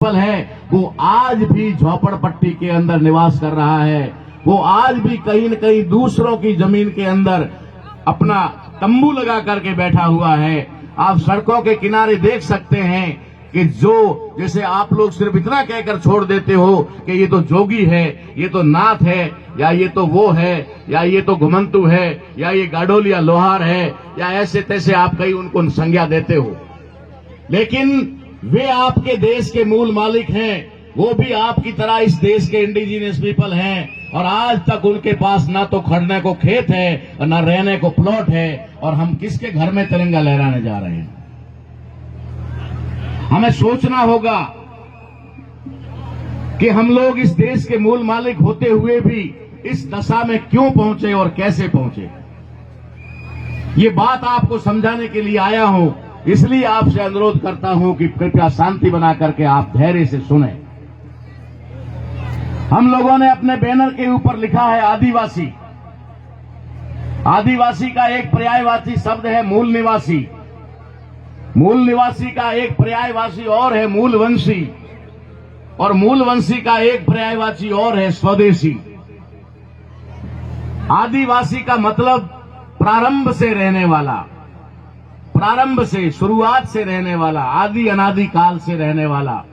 People है वो आज भी झोपड़पट्टी के अंदर निवास कर रहा है। वो आज भी कहीं न कहीं दूसरों की जमीन के अंदर अपना तंबू लगा करके बैठा हुआ है। आप सड़कों के किनारे देख सकते हैं कि जो जैसे आप लोग सिर्फ इतना कहकर छोड़ देते हो कि ये तो जोगी है, ये तो नाथ है, या ये तो वो है, या ये तो घुमंतु है, या ये गाडोलिया लोहार है, या ऐसे तैसे आप कहीं उनको संज्ञा देते हो, लेकिन वे आपके देश के मूल मालिक हैं। वो भी आपकी तरह इस देश के इंडिजिनियस पीपल हैं और आज तक उनके पास ना तो खड़ने को खेत है और ना रहने को प्लॉट है। और हम किसके घर में तिरंगा लहराने जा रहे हैं? हमें सोचना होगा कि हम लोग इस देश के मूल मालिक होते हुए भी इस दशा में क्यों पहुंचे और कैसे पहुंचे। ये बात आपको समझाने के लिए आया हूं, इसलिए आपसे अनुरोध करता हूं कि कृपया शांति बना करके आप धैर्य से सुने। हम लोगों ने अपने बैनर के ऊपर लिखा है आदिवासी। आदिवासी का एक पर्यायवाची शब्द है मूल निवासी। मूल निवासी का एक पर्यायवाची और है मूलवंशी, और मूलवंशी का एक पर्यायवाची और है स्वदेशी। आदिवासी का मतलब प्रारंभ से रहने वाला, प्रारंभ से, शुरुआत से रहने वाला, आदि अनादि काल से रहने वाला।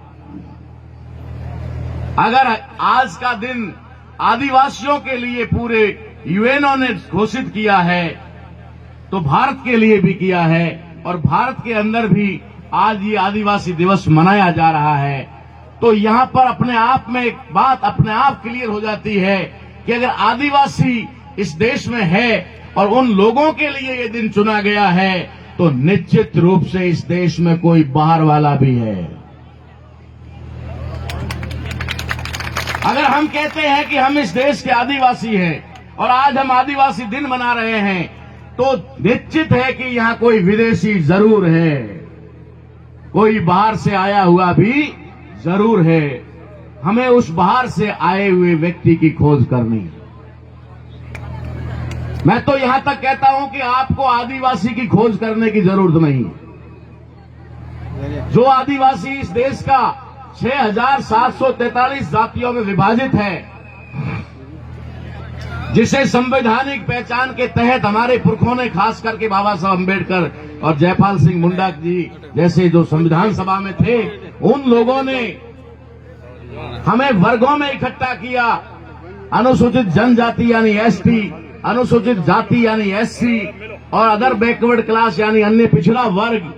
अगर आज का दिन आदिवासियों के लिए पूरे यूएनओ ने घोषित किया है तो भारत के लिए भी किया है, और भारत के अंदर भी आज ये आदिवासी दिवस मनाया जा रहा है। तो यहां पर अपने आप में एक बात अपने आप क्लियर हो जाती है कि अगर आदिवासी इस देश में है और उन लोगों के लिए ये दिन चुना गया है तो निश्चित रूप से इस देश में कोई बाहर वाला भी है। अगर हम कहते हैं कि हम इस देश के आदिवासी हैं और आज हम आदिवासी दिन मना रहे हैं तो निश्चित है कि यहां कोई विदेशी जरूर है, कोई बाहर से आया हुआ भी जरूर है। हमें उस बाहर से आए हुए व्यक्ति की खोज करनी। मैं तो यहां तक कहता हूं कि आपको आदिवासी की खोज करने की जरूरत नहीं। जो आदिवासी इस देश का 6,743 जातियों में विभाजित है, जिसे संवैधानिक पहचान के तहत हमारे पुरखों ने, खास करके बाबा साहब अम्बेडकर और जयपाल सिंह मुंडा जी जैसे जो संविधान सभा में थे, उन लोगों ने हमें वर्गों में इकट्ठा किया। अनुसूचित जनजाति यानी एसटी, अनुसूचित जाति यानी एससी, और अदर बैकवर्ड क्लास यानी अन्य पिछड़ा वर्ग,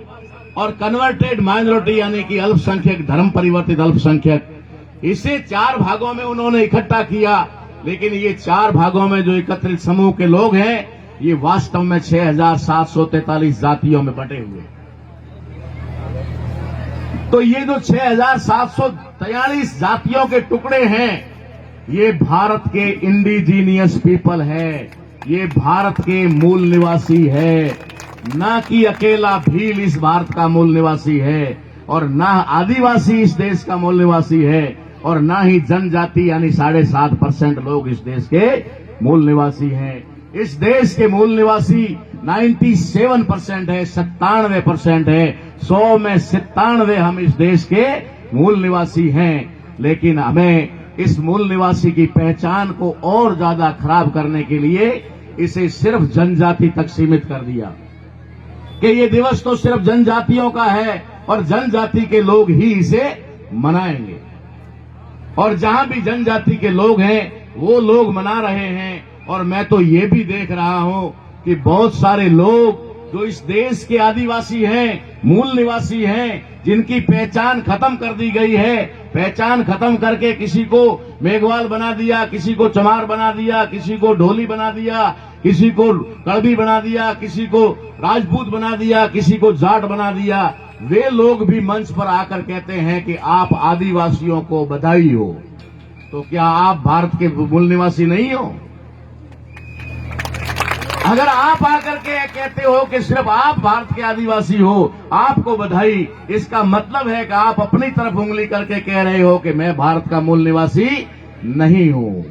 और कन्वर्टेड माइनॉरिटी यानी कि अल्पसंख्यक, धर्म परिवर्तित अल्पसंख्यक। इसे 4 भागों में उन्होंने इकट्ठा किया, लेकिन ये 4 भागों में जो एकत्रित समूह के लोग हैं ये वास्तव में 6,743 जातियों में बटे हुए। तो ये जो 6,743 जातियों के टुकड़े हैं ये भारत के इंडिजीनियस पीपल है, ये भारत के मूल निवासी है, ना कि अकेला भील इस भारत का मूल निवासी है, और ना आदिवासी इस देश का मूल निवासी है, और ना ही जनजाति यानी 7.5% लोग इस देश के मूल निवासी हैं। इस देश के मूल निवासी 97% है, 97% है। 100 में 97 हम इस देश के मूल निवासी हैं। लेकिन हमें इस मूल निवासी की पहचान को और ज्यादा खराब करने के लिए इसे सिर्फ जनजाति तक सीमित कर दिया कि ये दिवस तो सिर्फ जनजातियों का है और जनजाति के लोग ही इसे मनाएंगे। और जहां भी जनजाति के लोग हैं वो लोग मना रहे हैं। और मैं तो ये भी देख रहा हूं कि बहुत सारे लोग जो इस देश के आदिवासी हैं, मूल निवासी हैं, जिनकी पहचान खत्म कर दी गई है, पहचान खत्म करके किसी को मेघवाल बना दिया, किसी को चमार बना दिया, किसी को ढोली बना दिया, किसी को कड़बी बना दिया, किसी को राजपूत बना दिया, किसी को जाट बना दिया। वे लोग भी मंच पर आकर कहते हैं कि आप आदिवासियों को बधाई हो। तो क्या आप भारत के मूल निवासी नहीं हो? अगर आप आकर के कहते हो कि सिर्फ आप भारत के आदिवासी हो, आपको बधाई, इसका मतलब है कि आप अपनी तरफ उंगली करके कह रहे हो कि मैं भारत का मूल निवासी नहीं हूं।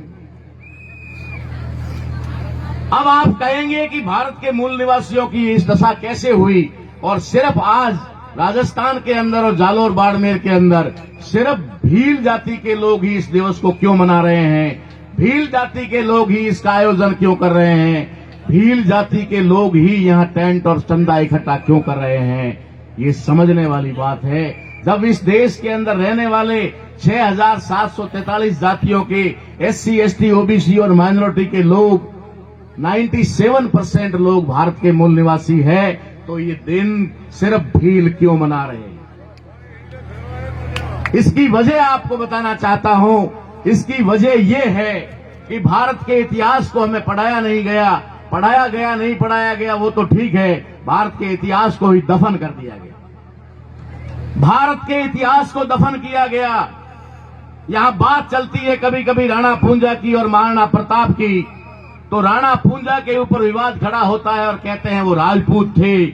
अब आप कहेंगे कि भारत के मूल निवासियों की इस दशा कैसे हुई, और सिर्फ आज राजस्थान के अंदर और जालोर बाड़मेर के अंदर सिर्फ भील जाति के लोग ही इस दिवस को क्यों मना रहे हैं, भील जाति के लोग ही इसका आयोजन क्यों कर रहे हैं, भील जाति के लोग ही यहाँ टेंट और चंदा इकट्ठा क्यों कर रहे हैं, ये समझने वाली बात है। जब इस देश के अंदर रहने वाले 6,743 जातियों के SC, ST, OBC और माइनॉरिटी के लोग 97% लोग भारत के मूल निवासी है, तो ये दिन सिर्फ भील क्यों मना रहे हैं? इसकी वजह आपको बताना चाहता हूं। इसकी वजह यह है कि भारत के इतिहास को हमें पढ़ाया नहीं गया, पढ़ाया गया नहीं पढ़ाया गया वो तो ठीक है, भारत के इतिहास को ही दफन कर दिया गया, भारत के इतिहास को दफन किया गया। यहां बात चलती है कभी कभी राणा पूंजा की और महाराणा प्रताप की, तो राणा पूंजा के ऊपर विवाद खड़ा होता है और कहते हैं वो राजपूत थे।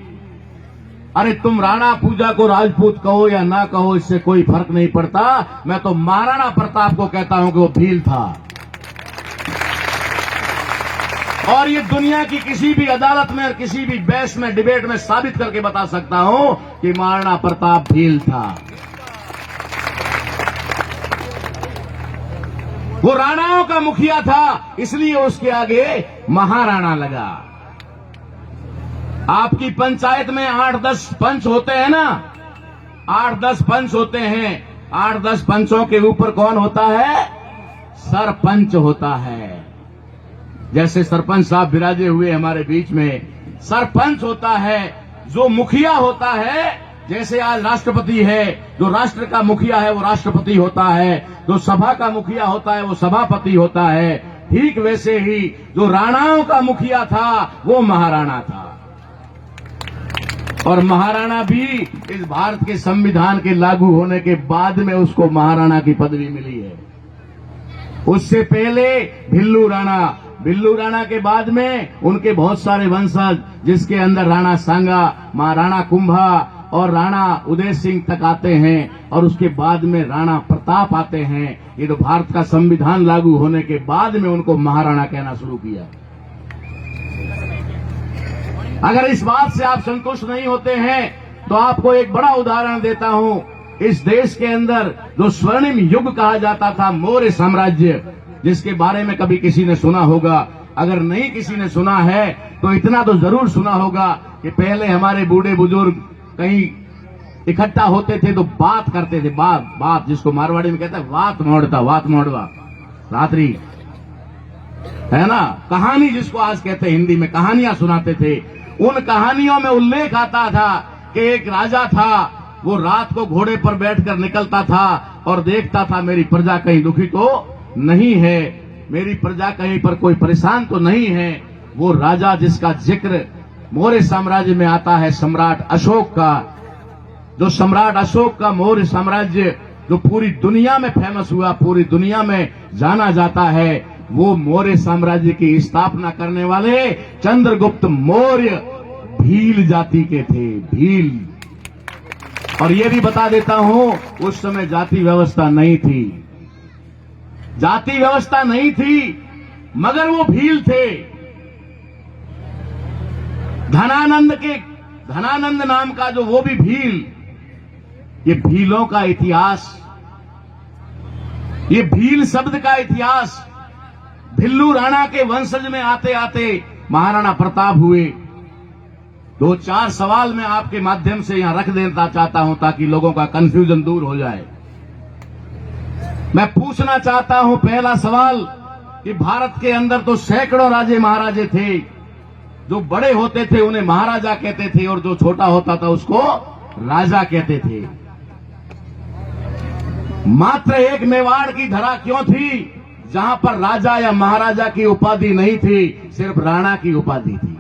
अरे तुम राणा पूंजा को राजपूत कहो या ना कहो, इससे कोई फर्क नहीं पड़ता। मैं तो महाराणा प्रताप को कहता हूं कि वो भील था, और ये दुनिया की किसी भी अदालत में और किसी भी बहस में, डिबेट में साबित करके बता सकता हूं कि महाराणा प्रताप भील था। वो राणाओं का मुखिया था, इसलिए उसके आगे महाराणा लगा। आपकी पंचायत में 8-10 पंच होते हैं ना, 8-10 पंच होते हैं। 8-10 पंचों के ऊपर कौन होता है? सरपंच होता है। जैसे सरपंच साहब विराजे हुए हमारे बीच में, सरपंच होता है। जो मुखिया होता है, जैसे आज राष्ट्रपति है, जो राष्ट्र का मुखिया है वो राष्ट्रपति होता है, जो सभा का मुखिया होता है वो सभापति होता है, ठीक वैसे ही जो राणाओं का मुखिया था वो महाराणा था। और महाराणा भी इस भारत के संविधान के लागू होने के बाद में उसको महाराणा की पदवी मिली है। उससे पहले भिल्लू राणा के बाद में उनके बहुत सारे वंशज, जिसके अंदर राणा सांगा, महाराणा कुंभा और राणा उदय सिंह तक आते हैं, और उसके बाद में राणा प्रताप आते हैं। ये तो भारत का संविधान लागू होने के बाद में उनको महाराणा कहना शुरू किया। अगर इस बात से आप संतुष्ट नहीं होते हैं तो आपको एक बड़ा उदाहरण देता हूं। इस देश के अंदर जो स्वर्णिम युग कहा जाता था, मौर्य साम्राज्य, जिसके बारे में कभी किसी ने सुना होगा, अगर नहीं किसी ने सुना है तो इतना तो जरूर सुना होगा कि पहले हमारे बूढ़े बुजुर्ग कहीं इकट्ठा होते थे तो बात करते थे, बात जिसको मारवाड़ी में कहते हैं वात मोड़वा रात्रि, है ना, कहानी जिसको आज कहते हैं हिंदी में, कहानियां सुनाते थे। उन कहानियों में उल्लेख आता था कि एक राजा था, वो रात को घोड़े पर बैठकर निकलता था और देखता था मेरी प्रजा कहीं दुखी तो नहीं है, मेरी प्रजा कहीं पर कोई परेशान तो नहीं है। वो राजा जिसका जिक्र मौर्य साम्राज्य में आता है, सम्राट अशोक का, जो सम्राट अशोक का मौर्य साम्राज्य जो पूरी दुनिया में फेमस हुआ, पूरी दुनिया में जाना जाता है, वो मौर्य साम्राज्य की स्थापना करने वाले चंद्रगुप्त मौर्य भील जाति के थे, भील। और ये भी बता देता हूं, उस समय जाति व्यवस्था नहीं थी, जाति व्यवस्था नहीं थी, मगर वो भील थे। धनानंद नाम का जो वो भी भील। ये भीलों का इतिहास, ये भील शब्द का इतिहास भिल्लू राणा के वंशज में आते आते महाराणा प्रताप हुए। 2-4 सवाल मैं आपके माध्यम से यहां रख देना चाहता हूं ताकि लोगों का कंफ्यूजन दूर हो जाए। मैं पूछना चाहता हूं पहला सवाल कि भारत के अंदर तो सैकड़ों राजे महाराजे थे। जो बड़े होते थे उन्हें महाराजा कहते थे और जो छोटा होता था उसको राजा कहते थे। मात्र एक मेवाड़ की धरा क्यों थी जहां पर राजा या महाराजा की उपाधि नहीं थी, सिर्फ राणा की उपाधि थी।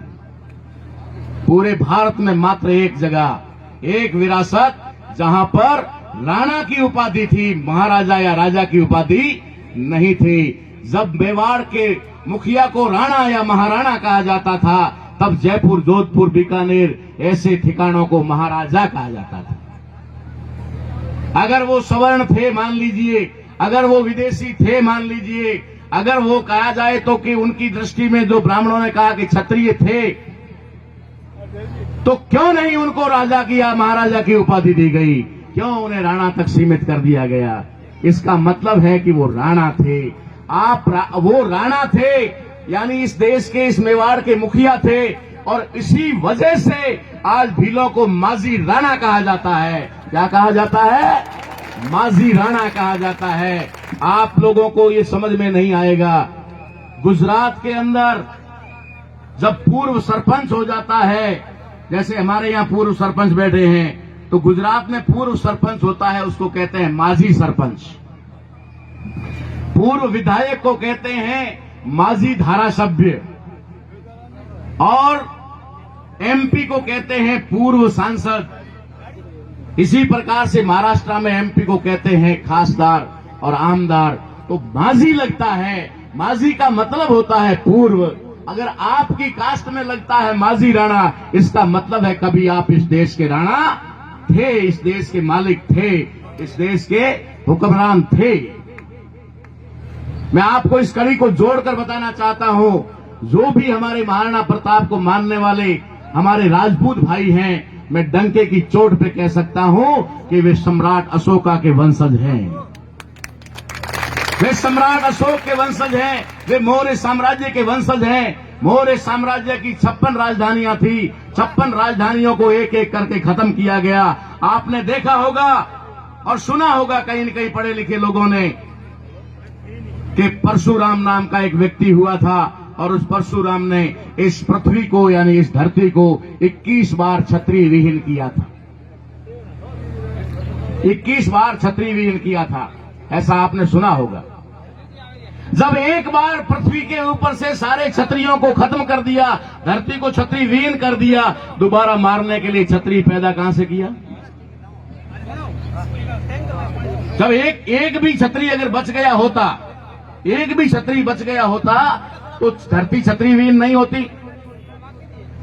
पूरे भारत में मात्र एक जगह, एक विरासत जहां पर राणा की उपाधि थी, महाराजा या राजा की उपाधि नहीं थी। जब मेवाड़ के मुखिया को राणा या महाराणा कहा जाता था, तब जयपुर, जोधपुर, बीकानेर ऐसे ठिकानों को महाराजा कहा जाता था। अगर वो सवर्ण थे मान लीजिए, अगर वो विदेशी थे मान लीजिए, अगर वो कहा जाए तो कि उनकी दृष्टि में जो ब्राह्मणों ने कहा कि क्षत्रिय थे, तो क्यों नहीं उनको राजा की या महाराजा की उपाधि दी गई? क्यों उन्हें राणा तक सीमित कर दिया गया? इसका मतलब है कि वो राणा थे। वो राणा थे, यानी इस देश के, इस मेवाड़ के मुखिया थे, और इसी वजह से आज भीलों को माजी राणा कहा जाता है। क्या कहा जाता है? माजी राणा कहा जाता है। आप लोगों को ये समझ में नहीं आएगा। गुजरात के अंदर जब पूर्व सरपंच हो जाता है, जैसे हमारे यहां पूर्व सरपंच बैठे हैं, तो गुजरात में पूर्व सरपंच होता है, उसको कहते हैं माजी सरपंच। पूर्व विधायक को कहते हैं माजी धारासभ्य, और एमपी को कहते हैं पूर्व सांसद। इसी प्रकार से महाराष्ट्र में एमपी को कहते हैं खासदार और आमदार। तो माजी लगता है, माजी का मतलब होता है पूर्व। अगर आपकी कास्ट में लगता है माजी राणा, इसका मतलब है कभी आप इस देश के राणा थे, इस देश के मालिक थे, इस देश के हुक्मरान थे। मैं आपको इस कड़ी को जोड़कर बताना चाहता हूं, जो भी हमारे महाराणा प्रताप को मानने वाले हमारे राजपूत भाई हैं, मैं डंके की चोट पे कह सकता हूं कि वे सम्राट अशोका के वंशज हैं। वे सम्राट अशोक के वंशज हैं, वे मौर्य साम्राज्य के वंशज हैं। मौर्य साम्राज्य की 56 राजधानियां थी, 56 राजधानियों को एक एक करके खत्म किया गया। आपने देखा होगा और सुना होगा कहीं न कहीं पढ़े लिखे लोगों ने कि परशुराम नाम का एक व्यक्ति हुआ था, और उस परशुराम ने इस पृथ्वी को, यानी इस धरती को 21 बार क्षत्रिय विहीन किया था। 21 बार क्षत्रिय विहीन किया था, ऐसा आपने सुना होगा। जब एक बार पृथ्वी के ऊपर से सारे क्षत्रियों को खत्म कर दिया, धरती को क्षत्रिय विहीन कर दिया, दोबारा मारने के लिए क्षत्रिय पैदा कहां से किया? जब एक भी क्षत्रिय अगर बच गया होता, एक भी क्षत्रिय बच गया होता, तो धरती क्षत्रिय विहीन नहीं होती।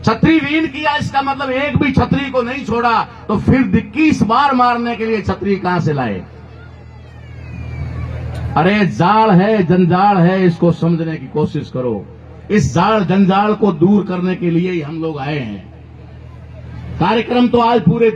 क्षत्रिय विहीन किया, इसका मतलब एक भी क्षत्रिय को नहीं छोड़ा, तो फिर 21 बार मारने के लिए क्षत्रिय कहां से लाए? अरे जाल है, जंजाल है, इसको समझने की कोशिश करो। इस जाल जंजाल को दूर करने के लिए ही हम लोग आए हैं। कार्यक्रम तो आज पूरे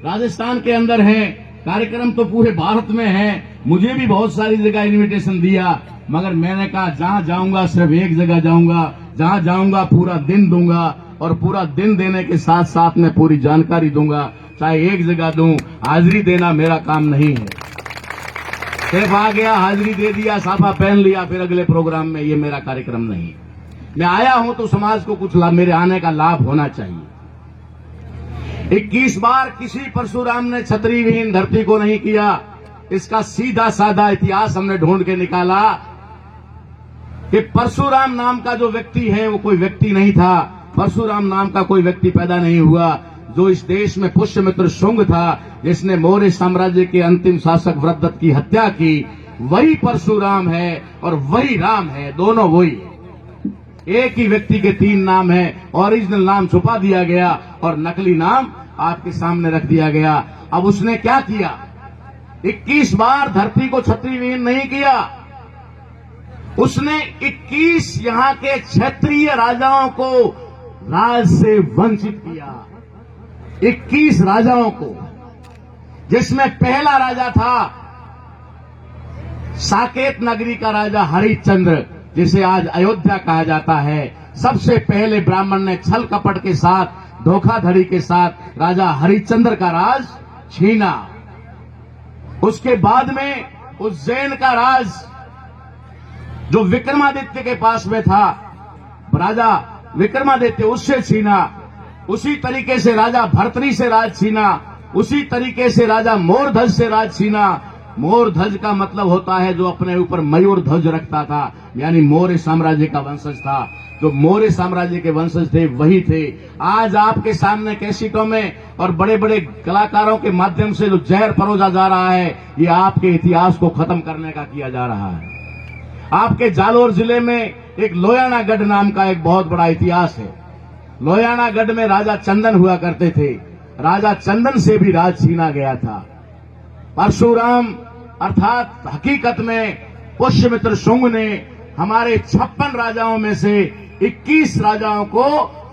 राजस्थान के अंदर है, कार्यक्रम तो पूरे भारत में है। मुझे भी बहुत सारी जगह इनविटेशन दिया, मगर मैंने कहा जहां जाऊंगा सिर्फ एक जगह जाऊंगा, जहां जाऊंगा पूरा दिन दूंगा, और पूरा दिन देने के साथ साथ मैं पूरी जानकारी दूंगा। चाहे एक जगह दूं, हाजिरी देना मेरा काम नहीं है। सिर्फ आ गया, हाजिरी दे दिया, साफा पहन लिया, फिर अगले प्रोग्राम में, ये मेरा कार्यक्रम नहीं। मैं आया हूं तो समाज को कुछ मेरे आने का लाभ होना चाहिए। 21 बार किसी परशुराम ने क्षत्रिय विहीन धरती को नहीं किया। इसका सीधा साधा इतिहास हमने ढूंढ के निकाला कि परशुराम नाम का जो व्यक्ति है वो कोई व्यक्ति नहीं था। परशुराम नाम का कोई व्यक्ति पैदा नहीं हुआ। जो इस देश में पुष्यमित्र शुंग था, जिसने मौर्य साम्राज्य के अंतिम शासक वृद्धत की हत्या की, वही परशुराम है और वही राम है, दोनों वही। एक ही व्यक्ति के 3 नाम हैं। ओरिजिनल नाम छुपा दिया गया और नकली नाम आपके सामने रख दिया गया। अब उसने क्या किया? 21 बार धरती को क्षत्रिय विहीन नहीं किया, उसने 21 यहां के क्षेत्रीय राजाओं को राज से वंचित किया। 21 राजाओं को, जिसमें पहला राजा था साकेत नगरी का राजा हरिश्चंद्र, जिसे आज अयोध्या कहा जाता है। सबसे पहले ब्राह्मण ने छल कपट के साथ, धोखाधड़ी के साथ राजा हरिश्चंद्र का राज छीना। उसके बाद में उज्जैन का राज जो विक्रमादित्य के पास में था, राजा विक्रमादित्य, उससे छीना। उसी तरीके से राजा भर्तरी से राज छीना। उसी तरीके से राजा मोरध्वज से राज छीना। मोरध्वज का मतलब होता है जो अपने ऊपर मयूर ध्वज रखता था, यानी मौर्य साम्राज्य का वंशज था। जो मौर्य साम्राज्य के वंशज थे वही थे। आज आपके सामने कैसेटों में और बड़े बड़े कलाकारों के माध्यम से जो जहर परोसा जा रहा है, ये आपके इतिहास को खत्म करने का किया जा रहा है। आपके जालोर जिले में एक लोयानागढ़ नाम का एक बहुत बड़ा इतिहास है। लोयानागढ़ में राजा चंदन हुआ करते थे। राजा चंदन से भी राज छीना गया था। परशुराम अर्थात हकीकत में पुष्यमित्र शुंग ने हमारे 56 राजाओं में से 21 राजाओं को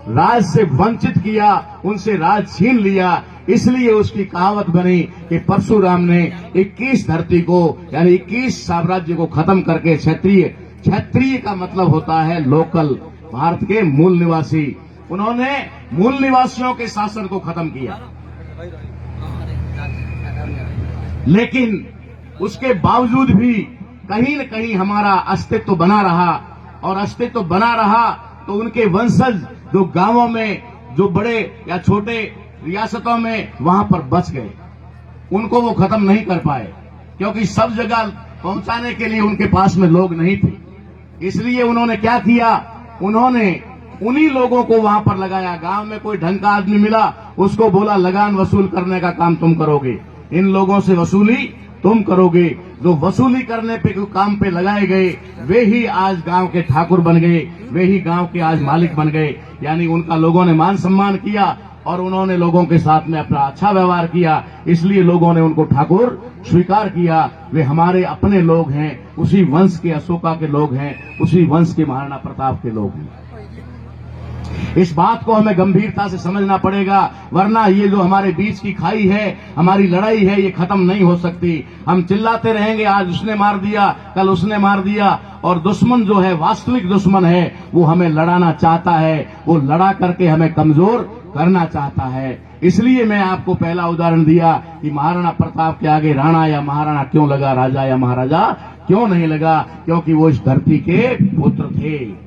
राज से वंचित किया, उनसे राज छीन लिया। इसलिए उसकी कहावत बनी कि परशुराम ने 21 धरती को यानी 21 साम्राज्य को खत्म करके क्षत्रिय का मतलब होता है लोकल, भारत के मूल निवासी। उन्होंने मूल निवासियों के शासन को खत्म किया, लेकिन उसके बावजूद भी कहीं न कहीं हमारा अस्तित्व बना रहा। और अस्तित्व बना रहा तो उनके वंशज जो गांवों में, जो बड़े या छोटे रियासतों में, वहां पर बच गए। उनको वो खत्म नहीं कर पाए, क्योंकि सब जगह पहुंचाने के लिए उनके पास में लोग नहीं थे। इसलिए उन्होंने क्या किया, उन्होंने उन्हीं लोगों को वहां पर लगाया। गांव में कोई ढंग का आदमी मिला, उसको बोला लगान वसूल करने का काम तुम करोगे, इन लोगों से वसूली तुम करोगे। जो वसूली करने पे काम पे लगाए गए, वे ही आज गांव के ठाकुर बन गए, वे ही गांव के आज मालिक बन गए। यानी उनका लोगों ने मान सम्मान किया और उन्होंने लोगों के साथ में अपना अच्छा व्यवहार किया, इसलिए लोगों ने उनको ठाकुर स्वीकार किया। वे हमारे अपने लोग हैं, उसी वंश के अशोका के लोग हैं, उसी वंश के महाराणा प्रताप के लोग हैं। इस बात को हमें गंभीरता से समझना पड़ेगा, वरना ये जो हमारे बीच की खाई है, हमारी लड़ाई है, ये खत्म नहीं हो सकती। हम चिल्लाते रहेंगे, आज उसने मार दिया, कल उसने मार दिया, और दुश्मन जो है, वास्तविक दुश्मन है, वो हमें लड़ाना चाहता है, वो लड़ा करके हमें कमजोर करना चाहता है। इसलिए मैं आपको पहला उदाहरण दिया कि महाराणा प्रताप के आगे राणा या महाराणा क्यों लगा, राजा या महाराजा क्यों नहीं लगा, क्योंकि वो इस धरती के पुत्र थे।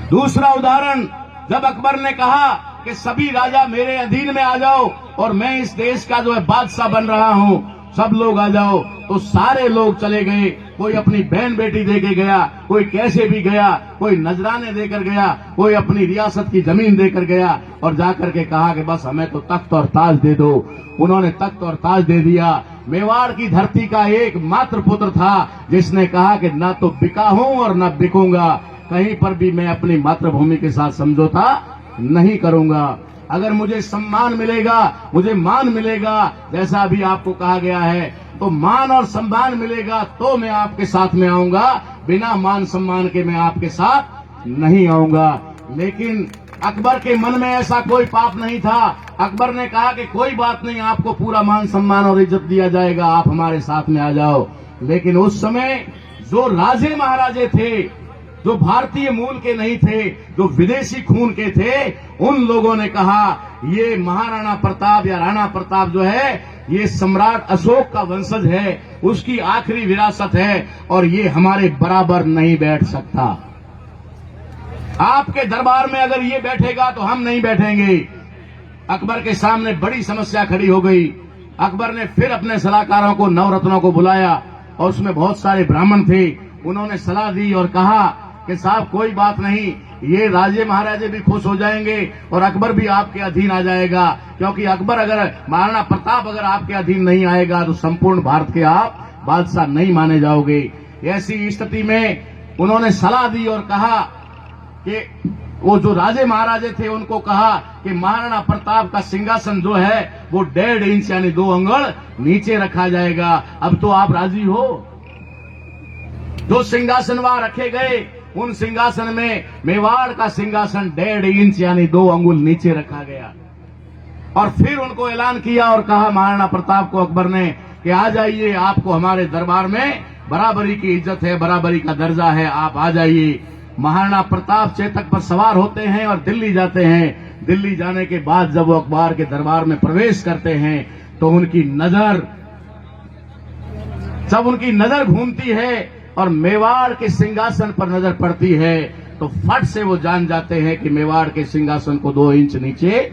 दूसरा उदाहरण, जब अकबर ने कहा कि सभी राजा मेरे अधीन में आ जाओ और मैं इस देश का जो है बादशाह बन रहा हूं, सब लोग आ जाओ, तो सारे लोग चले गए। कोई अपनी बहन बेटी देके गया, कोई कैसे भी गया, कोई नजराने देकर गया, कोई अपनी रियासत की जमीन देकर गया और जाकर के कहा कि बस हमें तो तख्त और ताज दे दो। उन्होंने तख्त और ताज दे दिया। मेवाड़ की धरती का एक मात्र पुत्र था जिसने कहा कि न तो बिका हूं और न बिकूंगा, कहीं पर भी मैं अपनी मातृभूमि के साथ समझौता नहीं करूंगा। अगर मुझे सम्मान मिलेगा, मुझे मान मिलेगा, जैसा अभी आपको कहा गया है, तो मान और सम्मान मिलेगा तो मैं आपके साथ में आऊंगा, बिना मान सम्मान के मैं आपके साथ नहीं आऊंगा। लेकिन अकबर के मन में ऐसा कोई पाप नहीं था। अकबर ने कहा कि कोई बात नहीं, आपको पूरा मान सम्मान और इज्जत दिया जाएगा, आप हमारे साथ में आ जाओ। लेकिन उस समय जो राजे महाराजे थे, जो भारतीय मूल के नहीं थे, जो विदेशी खून के थे, उन लोगों ने कहा ये महाराणा प्रताप या राणा प्रताप जो है, ये सम्राट अशोक का वंशज है, उसकी आखिरी विरासत है और ये हमारे बराबर नहीं बैठ सकता। आपके दरबार में अगर ये बैठेगा तो हम नहीं बैठेंगे। अकबर के सामने बड़ी समस्या खड़ी हो गई। अकबर ने फिर अपने सलाहकारों को, नवरत्नों को बुलाया और उसमें बहुत सारे ब्राह्मण थे। उन्होंने सलाह दी और कहा कि साहब कोई बात नहीं, ये राजे महाराजे भी खुश हो जाएंगे और अकबर भी आपके अधीन आ जाएगा, क्योंकि अकबर अगर, महाराणा प्रताप अगर आपके अधीन नहीं आएगा तो संपूर्ण भारत के आप बादशाह नहीं माने जाओगे। ऐसी स्थिति में उन्होंने सलाह दी और कहा कि वो जो राजे महाराजे थे उनको कहा कि महाराणा प्रताप का सिंहासन जो है वो 1.5 इंच यानी 2 अंगुल नीचे रखा जाएगा। अब तो आप राजी हो? जो सिंहासन वहां रखे गए, उन सिंहासन में मेवाड़ का सिंहासन 1.5 इंच यानी 2 अंगुल नीचे रखा गया। और फिर उनको ऐलान किया और कहा महाराणा प्रताप को अकबर ने कि आ जाइए, आपको हमारे दरबार में बराबरी की इज्जत है, बराबरी का दर्जा है, आप आ जाइए। महाराणा प्रताप चेतक पर सवार होते हैं और दिल्ली जाते हैं। दिल्ली जाने के बाद जब वो अकबर के दरबार में प्रवेश करते हैं तो उनकी नजर घूमती है और मेवाड़ के सिंहासन पर नजर पड़ती है तो फट से वो जान जाते हैं कि मेवाड़ के सिंहासन को 2 इंच नीचे,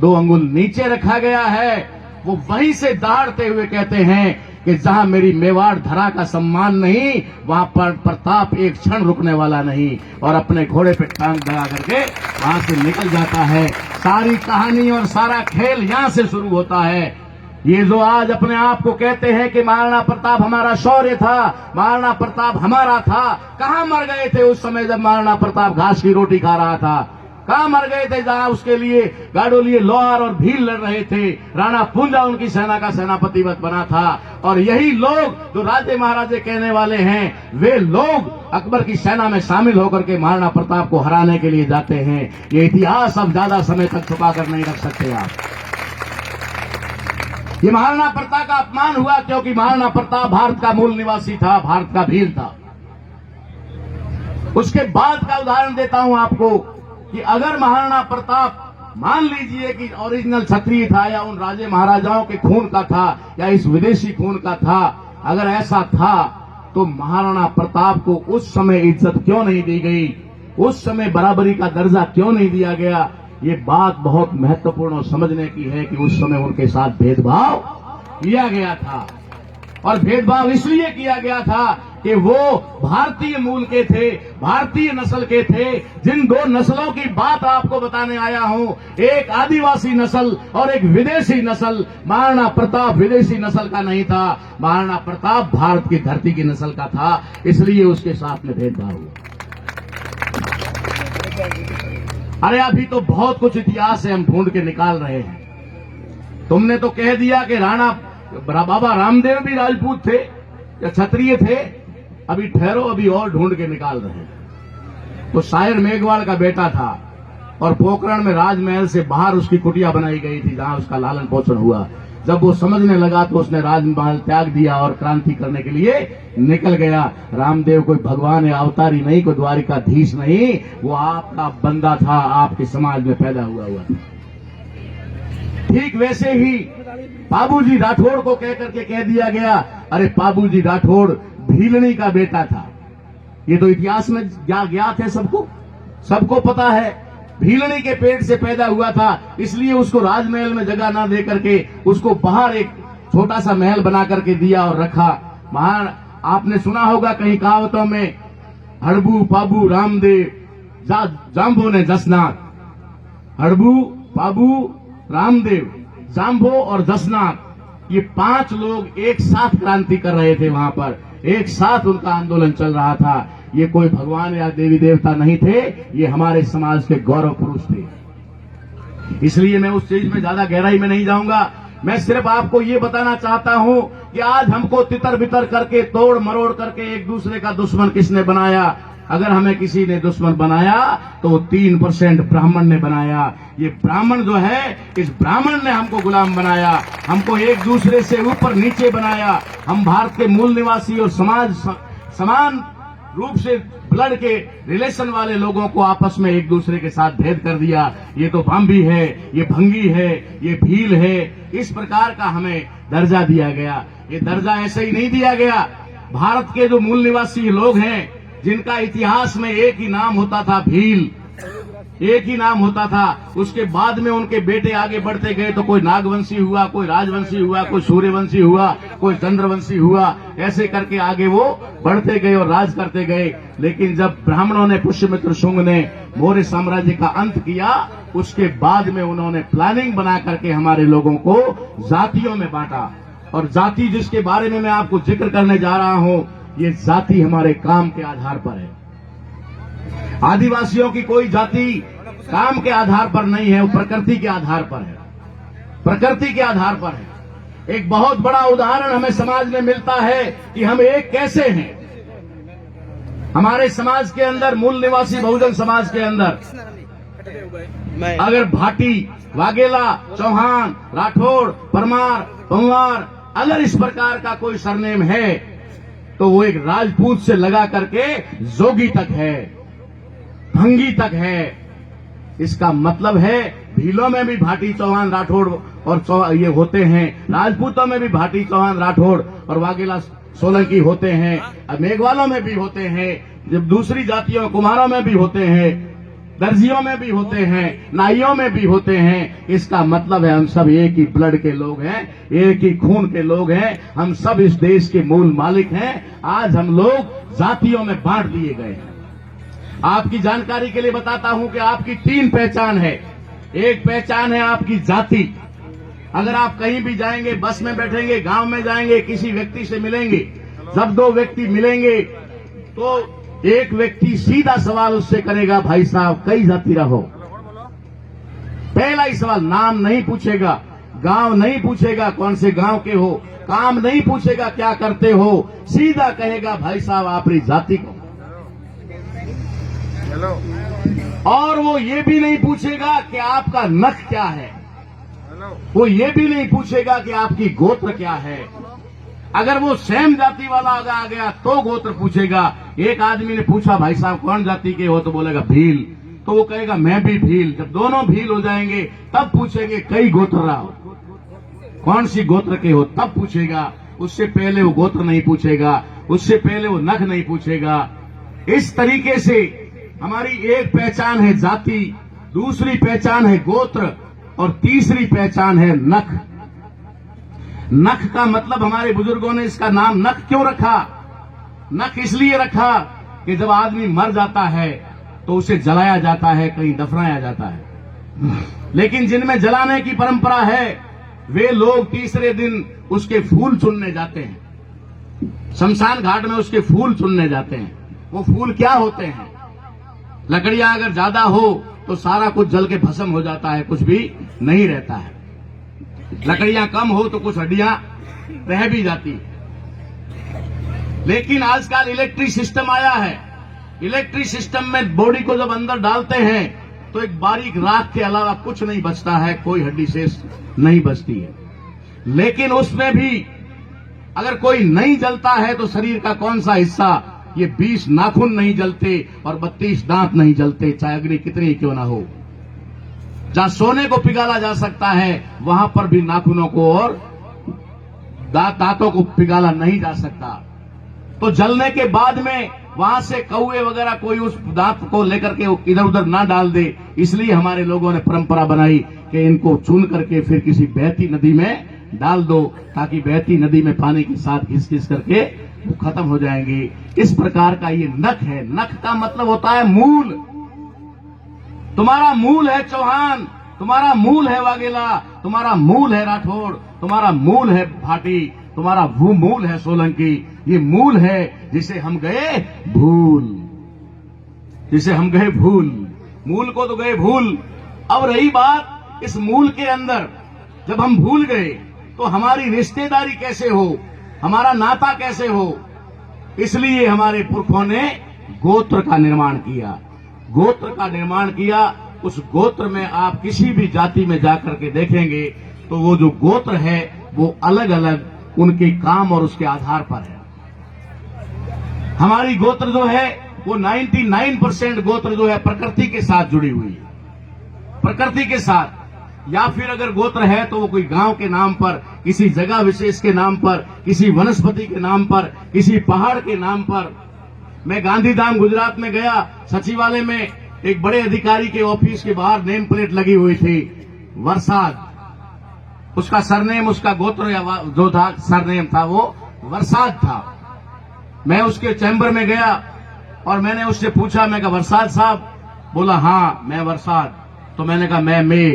2 अंगुल नीचे रखा गया है। वो वहीं से दहाड़ते हुए कहते हैं कि जहां मेरी मेवाड़ धरा का सम्मान नहीं, वहां पर प्रताप एक क्षण रुकने वाला नहीं, और अपने घोड़े पे टांग लगा करके वहां से निकल जाता है। सारी कहानी और सारा खेल यहां से शुरू होता है। ये जो आज अपने आप को कहते हैं कि महाराणा प्रताप हमारा शौर्य था, महाराणा प्रताप हमारा था, कहां मर गए थे उस समय जब महाराणा प्रताप घास की रोटी खा रहा था? कहां मर गए थे जहां उसके लिए गाड़ोलिये लोहार और भील लड़ रहे थे। राणा पूंजा उनकी सेना का सेनापति बना था। और यही लोग जो राजे महाराजे कहने वाले हैं, वे लोग अकबर की सेना में शामिल होकर के महाराणा प्रताप को हराने के लिए जाते हैं। ये इतिहास अब ज्यादा समय तक छुपा कर नहीं रख सकते आप। ये महाराणा प्रताप का अपमान हुआ क्योंकि महाराणा प्रताप भारत का मूल निवासी था, भारत का भील था। उसके बाद का उदाहरण देता हूं आपको कि अगर महाराणा प्रताप मान लीजिए कि ओरिजिनल क्षत्रिय था या उन राजे महाराजाओं के खून का था या इस विदेशी खून का था, अगर ऐसा था तो महाराणा प्रताप को उस समय इज्जत क्यों नहीं दी गई, उस समय बराबरी का दर्जा क्यों नहीं दिया गया। ये बात बहुत महत्वपूर्ण और समझने की है कि उस समय उनके साथ भेदभाव किया गया था। और भेदभाव इसलिए किया गया था कि वो भारतीय मूल के थे, भारतीय नस्ल के थे। जिन दो नस्लों की बात आपको बताने आया हूं, एक आदिवासी नस्ल और एक विदेशी नस्ल। महाराणा प्रताप विदेशी नस्ल का नहीं था, महाराणा प्रताप भारत की धरती की नस्ल का था, इसलिए उसके साथ में भेदभाव हुआ। अरे अभी तो बहुत कुछ इतिहास है, हम ढूंढ के निकाल रहे हैं। तुमने तो कह दिया कि राणा बाबा रामदेव भी राजपूत थे या क्षत्रिय थे। अभी ठहरो, अभी और ढूंढ के निकाल रहे हैं। तो शायर मेघवाल का बेटा था और पोखरण में राजमहल से बाहर उसकी कुटिया बनाई गई थी जहां उसका लालन पोषण हुआ। जब वो समझने लगा तो उसने राजमहल त्याग दिया और क्रांति करने के लिए निकल गया। रामदेव कोई भगवान या अवतारी नहीं, कोई द्वारिकाधीश नहीं, वो आपका बंदा था, आपके समाज में पैदा हुआ था। ठीक वैसे ही बाबूजी राठौड़ को कहकर के कह दिया गया, अरे बाबूजी राठौड़ भीलनी का बेटा था। ये तो इतिहास में ज्ञात है, सबको पता है। भीलनी के पेट से पैदा हुआ था, इसलिए उसको राजमहल में जगह ना दे करके उसको बाहर एक छोटा सा महल बना करके दिया और रखा। महान आपने सुना होगा कहीं कहावतों में, हड़बू पाबू रामदेव जाम्बो ने जसनाथ। हड़बू पाबू रामदेव, जाम्बो और जसनाथ, ये 5 लोग एक साथ क्रांति कर रहे थे। वहां पर एक साथ उनका आंदोलन चल रहा था। ये कोई भगवान या देवी देवता नहीं थे, ये हमारे समाज के गौरव पुरुष थे। इसलिए मैं उस चीज में ज्यादा गहराई में नहीं जाऊंगा। मैं सिर्फ आपको ये बताना चाहता हूं कि आज हमको तितर बितर करके, तोड़ मरोड़ करके एक दूसरे का दुश्मन किसने बनाया। अगर हमें किसी ने दुश्मन बनाया तो 3% ब्राह्मण ने बनाया। ये ब्राह्मण जो है, इस ब्राह्मण ने हमको गुलाम बनाया, हमको एक दूसरे से ऊपर नीचे बनाया। हम भारत के मूल निवासी और समान रूप से ब्लड के रिलेशन वाले लोगों को आपस में एक दूसरे के साथ भेद कर दिया। ये तो बाम्बी है, ये भंगी है, ये भील है, इस प्रकार का हमें दर्जा दिया गया। ये दर्जा ऐसे ही नहीं दिया गया। भारत के जो मूल निवासी लोग हैं, जिनका इतिहास में एक ही नाम होता था, भील, एक ही नाम होता था। उसके बाद में उनके बेटे आगे बढ़ते गए तो कोई नागवंशी हुआ, कोई राजवंशी हुआ, कोई सूर्यवंशी हुआ, कोई चंद्रवंशी हुआ। ऐसे करके आगे वो बढ़ते गए और राज करते गए। लेकिन जब ब्राह्मणों ने, पुष्यमित्र शुंग ने मौर्य साम्राज्य का अंत किया, उसके बाद में उन्होंने प्लानिंग बना करके हमारे लोगों को जातियों में बांटा। और जाति जिसके बारे में मैं आपको जिक्र करने जा रहा हूं, ये जाति हमारे काम के आधार पर है। आदिवासियों की कोई जाति काम के आधार पर नहीं है, वो प्रकृति के आधार पर है, प्रकृति के आधार पर है। एक बहुत बड़ा उदाहरण हमें समाज में मिलता है कि हम एक कैसे हैं। हमारे समाज के अंदर, मूल निवासी बहुजन समाज के अंदर, अगर भाटी, वाघेला, चौहान, राठौड़, परमार, पंवार, अगर इस प्रकार का कोई सरनेम है तो वो एक राजपूत से लगा करके जोगी तक है, भंगी तक है। इसका मतलब है भीलों में भी भाटी, चौहान, राठौड़ और ये होते हैं। राजपूतों में भी भाटी, चौहान, राठौड़ और वाघेला, सोलंकी होते हैं। मेघवालों में भी होते हैं। जब दूसरी जातियों, कुम्हारों में भी होते हैं, दर्जियों में भी होते हैं, नाइयों में भी होते हैं। इसका मतलब है हम सब एक ही ब्लड के लोग हैं, एक ही खून के लोग हैं। हम सब इस देश के मूल मालिक हैं। आज हम लोग जातियों में बांट दिए गए हैं। आपकी जानकारी के लिए बताता हूं कि आपकी 3 पहचान है। एक पहचान है आपकी जाति। अगर आप कहीं भी जाएंगे, बस में बैठेंगे, गांव में जाएंगे, किसी व्यक्ति से मिलेंगे, जब 2 व्यक्ति मिलेंगे तो एक व्यक्ति सीधा सवाल उससे करेगा, भाई साहब कई जाति रहो। पहला ही सवाल, नाम नहीं पूछेगा, गांव नहीं पूछेगा कौन से गांव के हो, काम नहीं पूछेगा क्या करते हो, सीधा कहेगा भाई साहब आपकी जाति को। और वो ये भी नहीं पूछेगा कि आपका नख क्या है, वो ये भी नहीं पूछेगा कि आपकी गोत्र क्या है। अगर वो सेम जाति वाला आ गया तो गोत्र पूछेगा। एक आदमी ने पूछा भाई साहब कौन जाति के हो, तो बोलेगा भील, तो वो कहेगा मैं भी भील। जब दोनों भील हो जाएंगे तब पूछेंगे कई गोत्र रहा, कौन सी गोत्र के हो, तब पूछेगा। उससे पहले वो गोत्र नहीं पूछेगा, उससे पहले वो नख नहीं पूछेगा। इस तरीके से हमारी एक पहचान है जाति, दूसरी पहचान है गोत्र और तीसरी पहचान है नख। नख का मतलब हमारे बुजुर्गों ने इसका नाम नख क्यों रखा? नख इसलिए रखा कि जब आदमी मर जाता है तो उसे जलाया जाता है, कहीं दफनाया जाता है। लेकिन जिनमें जलाने की परंपरा है वे लोग तीसरे दिन उसके फूल चुनने जाते हैं, शमशान घाट में उसके फूल चुनने जाते हैं। वो फूल क्या होते हैं? लकड़ियां अगर ज्यादा हो तो सारा कुछ जल के भस्म हो जाता है, कुछ भी नहीं रहता है। लकड़ियां कम हो तो कुछ हड्डियां रह भी जाती है। लेकिन आजकल इलेक्ट्रिक सिस्टम आया है। इलेक्ट्रिक सिस्टम में बॉडी को जब अंदर डालते हैं तो एक बारीक राख के अलावा कुछ नहीं बचता है, कोई हड्डी शेष नहीं बचती है। लेकिन उसमें भी अगर कोई नहीं जलता है तो शरीर का कौन सा हिस्सा, ये 20 नाखून नहीं जलते और 32 दांत नहीं जलते, चाहे अग्नि कितनी ही क्यों ना हो। जहां सोने को पिघाला जा सकता है वहां पर भी नाखूनों को और दांतों को पिघाला नहीं जा सकता। तो जलने के बाद में वहां से कौवे वगैरह कोई उस दांत को लेकर के इधर उधर ना डाल दे, इसलिए हमारे लोगों ने परंपरा बनाई कि इनको चुन करके फिर किसी बहती नदी में डाल दो, ताकि बहती नदी में पानी के साथ घिस घिस करके वो खत्म हो जाएंगे। इस प्रकार का ये नख है। नख का मतलब होता है मूल। तुम्हारा मूल है चौहान, तुम्हारा मूल है वाघेला, तुम्हारा मूल है राठौड़, तुम्हारा मूल है भाटी, तुम्हारा वो मूल है सोलंकी। ये मूल है जिसे हम गए भूल, जिसे हम गए भूल। मूल को तो गए भूल। अब रही बात इस मूल के अंदर, जब हम भूल गए तो हमारी रिश्तेदारी कैसे हो, हमारा नाता कैसे हो। इसलिए हमारे पुरखों ने गोत्र का निर्माण किया, गोत्र का निर्माण किया। उस गोत्र में आप किसी भी जाति में जाकर के देखेंगे तो वो जो गोत्र है वो अलग अलग उनके काम और उसके आधार पर है। हमारी गोत्र जो है वो 99% गोत्र जो है प्रकृति के साथ जुड़ी हुई है, प्रकृति के साथ। या फिर अगर गोत्र है तो वो कोई गांव के नाम पर, किसी जगह विशेष के नाम पर, किसी वनस्पति के नाम पर, किसी पहाड़ के नाम पर। मैं गांधीधाम गुजरात में गया, सचिवालय में एक बड़े अधिकारी के ऑफिस के बाहर नेम प्लेट लगी हुई थी वरसाद। उसका सरनेम, उसका गोत्र या जो था सरनेम था वो वरसाद था। मैं उसके चैम्बर में गया और मैंने उससे पूछा, मैं कहा वरसाद साहब? बोला हाँ मैं वरसाद। तो मैंने कहा मैं मे।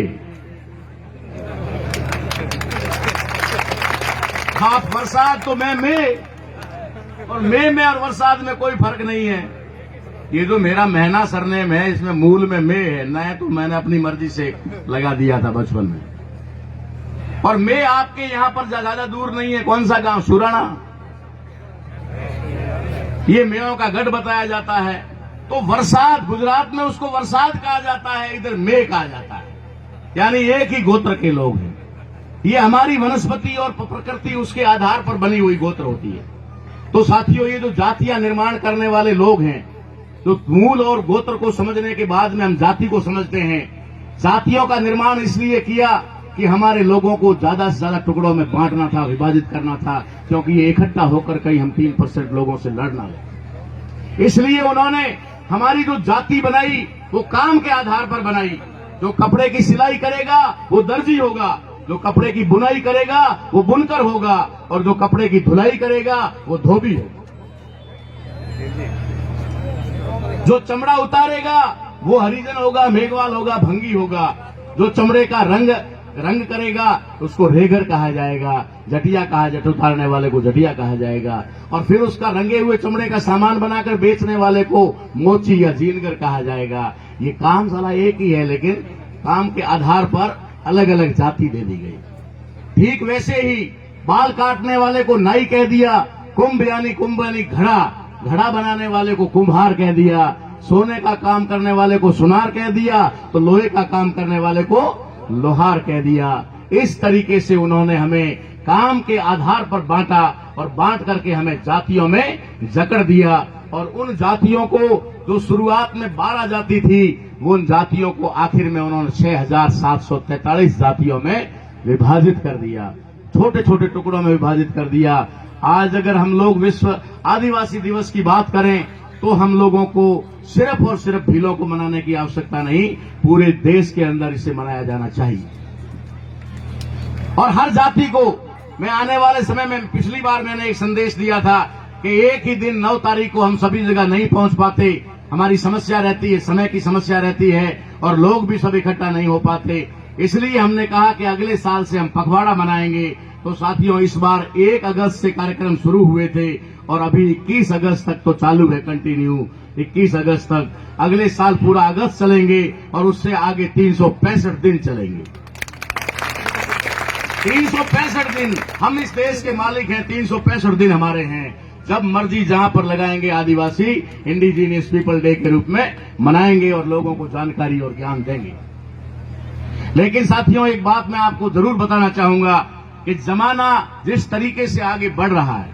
आप वरसाद तो मैं मे, और मे में और वरसाद में कोई फर्क नहीं है। ये जो मेरा महीना सरनेम है इसमें मूल में मे है, न तो मैंने अपनी मर्जी से लगा दिया था बचपन में। और मे आपके यहां पर ज्यादा दूर नहीं है। कौन सा गांव? सुराना। ये मेयों का गढ़ बताया जाता है। तो वरसाद, गुजरात में उसको वरसाद कहा जाता है, इधर मे कहा जाता है, यानी एक ही गोत्र के लोग हैं। ये हमारी वनस्पति और प्रकृति उसके आधार पर बनी हुई गोत्र होती है। तो साथियों, ये जो जातियां निर्माण करने वाले लोग हैं, तो मूल और गोत्र को समझने के बाद में हम जाति को समझते हैं। जातियों का निर्माण इसलिए किया कि हमारे लोगों को ज्यादा से ज्यादा टुकड़ों में बांटना था, विभाजित करना था, क्योंकि ये इकट्ठा होकर कहीं हम 3% लोगों से लड़ना लगे। इसलिए उन्होंने हमारी जो जाति बनाई वो काम के आधार पर बनाई। जो कपड़े की सिलाई करेगा वो दर्जी होगा, जो कपड़े की बुनाई करेगा वो बुनकर होगा, और जो कपड़े की धुलाई करेगा वो धोबी होगा। जो चमड़ा उतारेगा वो हरिजन होगा, मेघवाल होगा, भंगी होगा। जो चमड़े का रंग करेगा उसको रेगर कहा जाएगा, जटिया कहा, जट उतारने वाले को जटिया कहा जाएगा। और फिर उसका रंगे हुए चमड़े का सामान बनाकर बेचने वाले को मोची या जीनगर कहा जाएगा। ये काम साला एक ही है, लेकिन काम के आधार पर अलग अलग जाति दे दी गई। ठीक वैसे ही बाल काटने वाले को नाई कह दिया, कुंभ यानी घड़ा, घड़ा बनाने वाले को कुम्हार कह दिया, सोने का काम करने वाले को सुनार कह दिया, तो लोहे का काम करने वाले को लोहार कह दिया। इस तरीके से उन्होंने हमें काम के आधार पर बांटा और बांट करके हमें जातियों में जकड़ दिया। और उन जातियों को जो शुरुआत में 12 जाति थी, वो उन जातियों को आखिर में उन्होंने 6,743 जातियों में विभाजित कर दिया, छोटे छोटे टुकड़ों में विभाजित कर दिया। आज अगर हम लोग विश्व आदिवासी दिवस की बात करें तो हम लोगों को सिर्फ और सिर्फ भीलों को मनाने की आवश्यकता नहीं, पूरे देश के अंदर इसे मनाया जाना चाहिए। और हर जाति को मैं आने वाले समय में, पिछली बार मैंने एक संदेश दिया था कि एक ही दिन 9 तारीख को हम सभी जगह नहीं पहुंच पाते, हमारी समस्या रहती है, समय की समस्या रहती है और लोग भी सब इकट्ठा नहीं हो पाते। इसलिए हमने कहा कि अगले साल से हम पखवाड़ा मनाएंगे। तो साथियों, इस बार 1 अगस्त से कार्यक्रम शुरू हुए थे और अभी 21 अगस्त तक तो चालू है, कंटिन्यू 21 अगस्त तक। अगले साल पूरा अगस्त चलेंगे और उससे आगे 365 दिन चलेंगे। 365 दिन हम इस देश के मालिक हैं, 365 दिन हमारे हैं। जब मर्जी जहां पर लगाएंगे आदिवासी इंडिजीनियस पीपल डे के रूप में मनाएंगे और लोगों को जानकारी और ज्ञान देंगे। लेकिन साथियों, एक बात मैं आपको जरूर बताना चाहूंगा कि जमाना जिस तरीके से आगे बढ़ रहा है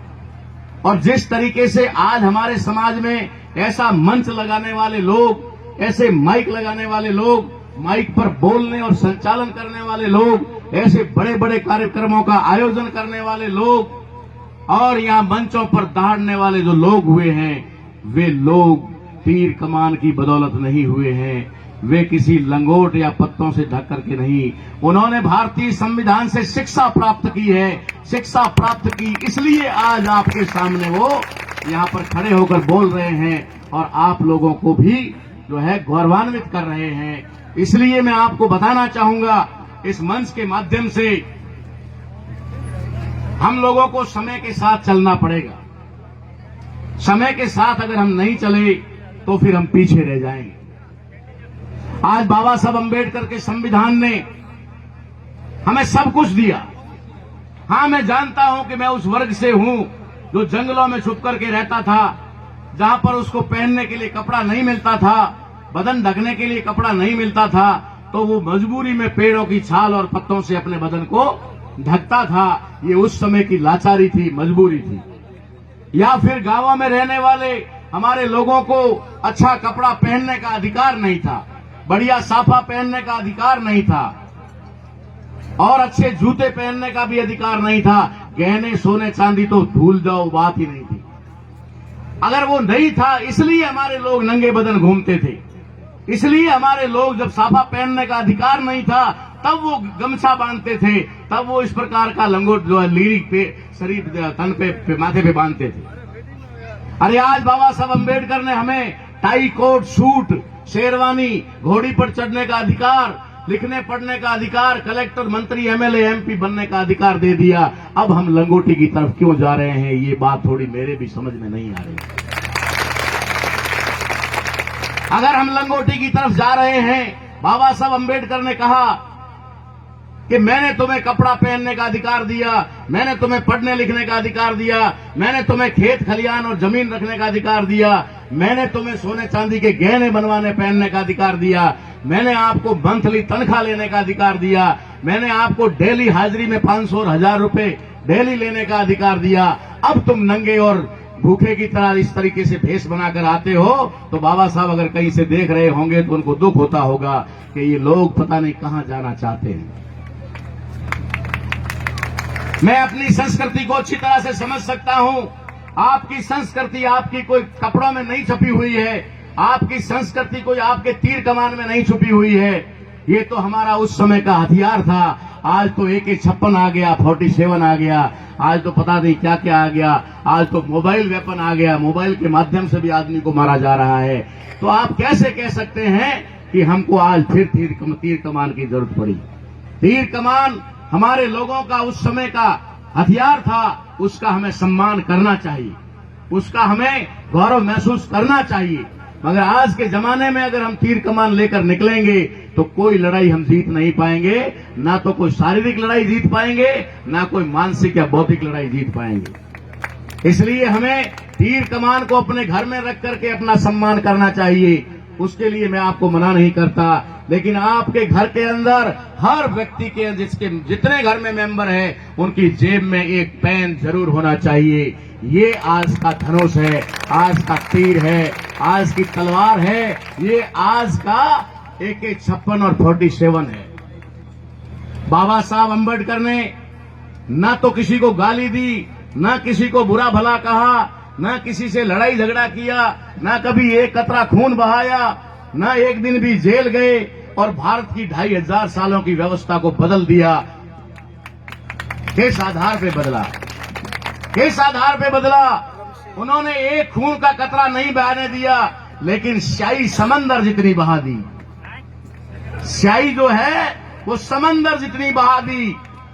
और जिस तरीके से आज हमारे समाज में ऐसा मंच लगाने वाले लोग, ऐसे माइक लगाने वाले लोग, माइक पर बोलने और संचालन करने वाले लोग, ऐसे बड़े बड़े कार्यक्रमों का आयोजन करने वाले लोग और यहाँ मंचों पर दहाड़ने वाले जो लोग हुए हैं, वे लोग तीर कमान की बदौलत नहीं हुए हैं, वे किसी लंगोट या पत्तों से ढक करके नहीं। उन्होंने भारतीय संविधान से शिक्षा प्राप्त की है। शिक्षा प्राप्त की इसलिए आज आपके सामने वो यहाँ पर खड़े होकर बोल रहे हैं और आप लोगों को भी जो है गौरवान्वित कर रहे हैं। इसलिए मैं आपको बताना चाहूंगा, इस मंच के माध्यम से हम लोगों को समय के साथ चलना पड़ेगा। समय के साथ अगर हम नहीं चले तो फिर हम पीछे रह जाएंगे। आज बाबा साहब अम्बेडकर के संविधान ने हमें सब कुछ दिया। हां, मैं जानता हूं कि मैं उस वर्ग से हूं जो जंगलों में छुप करके रहता था, जहां पर उसको पहनने के लिए कपड़ा नहीं मिलता था, बदन ढकने के लिए कपड़ा नहीं मिलता था, तो वो मजबूरी में पेड़ों की छाल और पत्तों से अपने बदन को ढकता था। ये उस समय की लाचारी थी, मजबूरी थी। या फिर गांवों में रहने वाले हमारे लोगों को अच्छा कपड़ा पहनने का अधिकार नहीं था, बढ़िया साफा पहनने का अधिकार नहीं था और अच्छे जूते पहनने का भी अधिकार नहीं था। गहने सोने चांदी तो भूल जाओ, बात ही नहीं थी। अगर वो नहीं था, इसलिए हमारे लोग नंगे बदन घूमते थे। इसलिए हमारे लोग, जब साफा पहनने का अधिकार नहीं था, तब वो गमछा बांधते थे, तब वो इस प्रकार का लंगोट जो है लीरी पे शरीर तन पे माथे पे बांधते थे। अरे आज बाबा साहब अम्बेडकर ने हमें टाई कोट सूट, शेरवानी, घोड़ी पर चढ़ने का अधिकार, लिखने पढ़ने का अधिकार, कलेक्टर मंत्री एमएलए एमपी बनने का अधिकार दे दिया। अब हम लंगोटी की तरफ क्यों जा रहे हैं, ये बात थोड़ी मेरे भी समझ में नहीं आ रही। अगर हम लंगोटी की तरफ जा रहे हैं, बाबा साहब अम्बेडकर ने कहा कि मैंने तुम्हें कपड़ा पहनने का अधिकार दिया, मैंने तुम्हें पढ़ने लिखने का अधिकार दिया, मैंने तुम्हें खेत खलियान और जमीन रखने का अधिकार दिया, मैंने तुम्हें सोने चांदी के गहने बनवाने पहनने का अधिकार दिया, मैंने आपको मंथली तनख्वाह लेने का अधिकार दिया, मैंने आपको डेली हाजिरी में 500 और 1000 रुपए डेली लेने का अधिकार दिया। अब तुम नंगे और भूखे की तरह इस तरीके से भेष बनाकर आते हो, तो बाबा साहब अगर कहीं से देख रहे होंगे तो उनको दुख होता होगा कि ये लोग पता नहीं कहां जाना चाहते हैं। मैं अपनी संस्कृति को अच्छी तरह से समझ सकता हूं। आपकी संस्कृति आपकी कोई कपड़ों में नहीं छुपी हुई है, आपकी संस्कृति कोई आपके तीर कमान में नहीं छुपी हुई है। ये तो हमारा उस समय का हथियार था। आज तो AK-56 आ गया, 47 आ गया, आज तो पता नहीं क्या क्या आ गया, आज तो मोबाइल वेपन आ गया, मोबाइल के माध्यम से भी आदमी को मारा जा रहा है। तो आप कैसे कह सकते हैं कि हमको आज फिर तीर कमान की जरूरत पड़ी? तीर कमान हमारे लोगों का उस समय का हथियार था, उसका हमें सम्मान करना चाहिए, उसका हमें गौरव महसूस करना चाहिए। मगर आज के जमाने में अगर हम तीर कमान लेकर निकलेंगे तो कोई लड़ाई हम जीत नहीं पाएंगे। ना तो कोई शारीरिक लड़ाई जीत पाएंगे, ना कोई मानसिक या बौद्धिक लड़ाई जीत पाएंगे। इसलिए हमें तीर कमान को अपने घर में रख करके अपना सम्मान करना चाहिए। उसके लिए मैं आपको मना नहीं करता, लेकिन आपके घर के अंदर हर व्यक्ति के जितने घर में मेंबर हैं उनकी जेब में एक पेन जरूर होना चाहिए। ये आज का धनुष है, आज का तीर है, आज की तलवार है, ये आज का AK-56 और 47 है। बाबा साहब अम्बेडकर ने ना तो किसी को गाली दी, ना किसी को बुरा भला कहा, ना किसी से लड़ाई झगड़ा किया, ना कभी एक कतरा खून बहाया, ना एक दिन भी जेल गए, और भारत की 2500 सालों की व्यवस्था को बदल दिया। किस आधार पे बदला? किस आधार पे बदला? उन्होंने एक खून का कतरा नहीं बहाने दिया, लेकिन स्याही समंदर जितनी बहा दी। स्याही जो है वो समंदर जितनी बहा दी।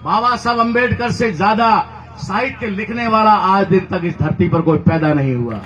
बाबा साहब अम्बेडकर से ज्यादा साहित्य लिखने वाला आज दिन तक इस धरती पर कोई पैदा नहीं हुआ।